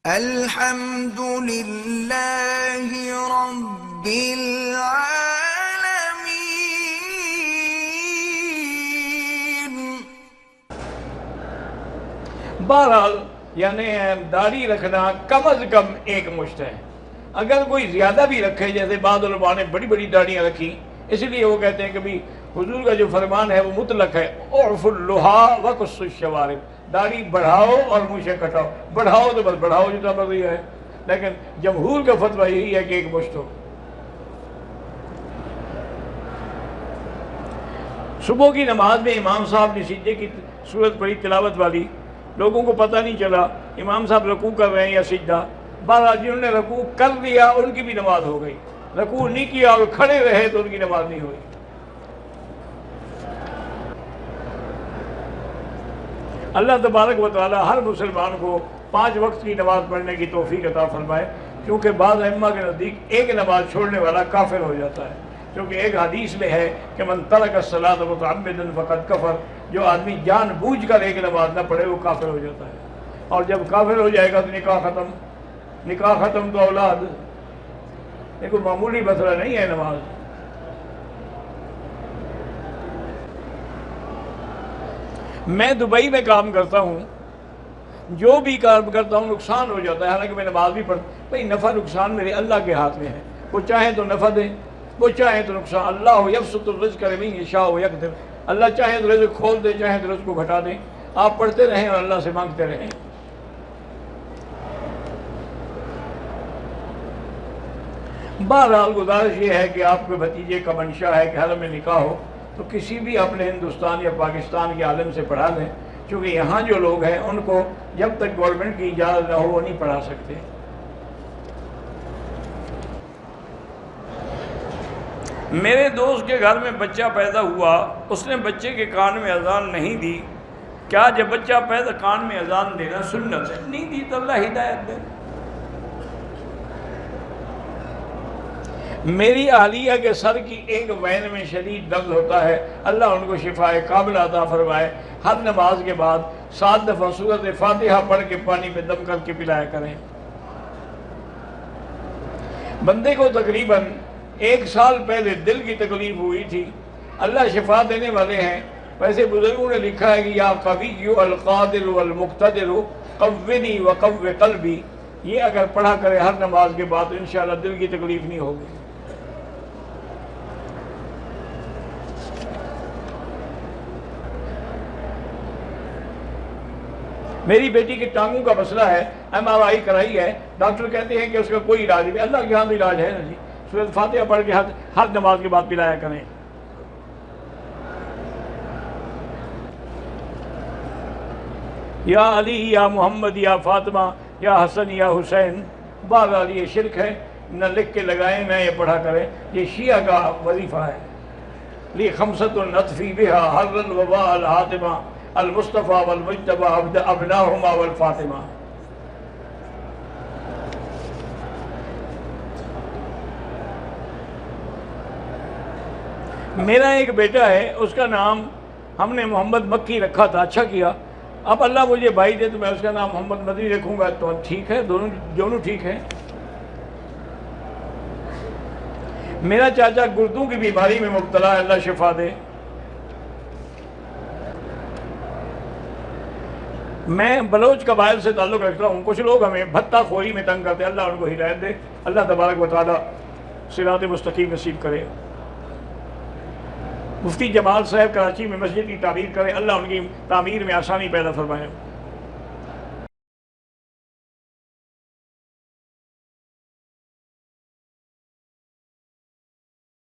الحمد للہ رب العالمین۔ بہرحال یعنی داڑھی رکھنا کم از کم ایک مشت ہے۔ اگر کوئی زیادہ بھی رکھے، جیسے بعض علماء نے بڑی بڑی داڑھیاں رکھی، اس لیے وہ کہتے ہیں کہ بھی حضور کا جو فرمان ہے وہ مطلق ہے، اعف اللحیٰ وقص الشوارب، داڑھی بڑھاؤ اور مونچھیں کٹاؤ، بڑھاؤ تو بس بڑھاؤ جتنا مرضی ہے، لیکن جمہور کا فتویٰ یہی ہے کہ ایک مشت ہو۔ صبح کی نماز میں امام صاحب نے سجدے کی صورت پڑھی تلاوت والی، لوگوں کو پتہ نہیں چلا امام صاحب رکوع کر رہے ہیں یا سجدہ، بہرحال جنہوں نے رکوع کر لیا ان کی بھی نماز ہو گئی، رکوع نہیں کیا اور کھڑے رہے تو ان کی نماز نہیں ہوئی۔ اللہ تبارک و تعالی ہر مسلمان کو 5 وقت کی نماز پڑھنے کی توفیق عطا فرمائے، کیونکہ بعض ائمہ کے نزدیک ایک نماز چھوڑنے والا کافر ہو جاتا ہے، کیونکہ ایک حدیث میں ہے کہ من ترک الصلاۃ متعمدا فقد کفر، جو آدمی جان بوجھ کر ایک نماز نہ پڑھے وہ کافر ہو جاتا ہے، اور جب کافر ہو جائے گا تو نکاح ختم تو اولاد، یہ کوئی معمولی مسئلہ نہیں ہے نماز۔ میں دبئی میں کام کرتا ہوں، جو بھی کام کرتا ہوں نقصان ہو جاتا ہے، حالانکہ میں نماز بھی پڑھتا ہوں، بھئی نفع نقصان میرے اللہ کے ہاتھ میں ہے، وہ چاہیں تو نفع دیں، وہ چاہیں تو نقصان، اللہ یبسط الرزق لمن یشاء ویقدر، اللہ چاہیں تو رزق کھول دیں، چاہیں تو رزق کو گھٹا دیں، آپ پڑھتے رہیں اور اللہ سے مانگتے رہیں۔ بہرحال گزارش یہ ہے کہ آپ کے بھتیجے کا منشا ہے کہ حرم میں نکاح ہو تو کسی بھی اپنے ہندوستان یا پاکستان کے عالم سے پڑھا دیں، کیونکہ یہاں جو لوگ ہیں ان کو جب تک گورنمنٹ کی اجازت نہ ہو وہ نہیں پڑھا سکتے۔ میرے دوست کے گھر میں بچہ پیدا ہوا، اس نے بچے کے کان میں اذان نہیں دی، کیا جب بچہ پیدا کان میں اذان دینا سنت ہے؟ نہیں دی تو اللہ ہدایت دے۔ میری اہلیہ کے سر کی ایک وین میں شدید درد ہوتا ہے، اللہ ان کو شفائے کاملہ عطا فرمائے، ہر نماز کے بعد 7 دفعہ سورۃ فاتحہ پڑھ کے پانی میں دم کر کے پلایا کریں۔ بندے کو تقریباً 1 سال پہلے دل کی تکلیف ہوئی تھی، اللہ شفا دینے والے ہیں، ویسے بزرگوں نے لکھا ہے کہ یا قوی القادر والمقتدر قوّنی وقوّ قلبی، یہ اگر پڑھا کرے ہر نماز کے بعد انشاءاللہ دل کی تکلیف نہیں ہوگی۔ میری بیٹی کی ٹانگوں کا مسئلہ ہے، MRI کرائی ہے، ڈاکٹر کہتے ہیں کہ اس کا کوئی علاج نہیں، اللہ کے ہاں تو علاج ہے نا جی، سورۃ فاتحہ پڑھ کے ہر نماز کے بعد پلایا کریں۔ یا علی یا محمد یا فاطمہ یا حسن یا حسین، بہرحال یہ شرک ہے، نہ لکھ کے لگائیں نہ یہ پڑھا کریں، یہ شیعہ کا وظیفہ ہے۔ لی خمسۃ نطفی بہا حر الوباء الحاتمہ المصطفیٰ والمجتبیٰ ابناہما والفاطمہ۔ میرا ایک بیٹا ہے، اس کا نام ہم نے محمد مکی رکھا تھا، اچھا کیا، اب اللہ مجھے بھائی دے تو میں اس کا نام محمد مدنی رکھوں گا، تو ٹھیک ہے، دونوں ٹھیک ہیں۔ میرا چاچا گردوں کی بیماری میں مبتلا ہے، اللہ شفا دے۔ میں بلوچ قبائل سے تعلق رکھتا ہوں، کچھ لوگ ہمیں بھتہ خوری میں تنگ کرتے ہیں، اللہ ان کو ہدایت دے، اللہ تبارک و تعالی صراط مستقیم نصیب کرے۔ مفتی جمال صاحب کراچی میں مسجد کی تعمیر کرے، اللہ ان کی تعمیر میں آسانی پیدا فرمائے۔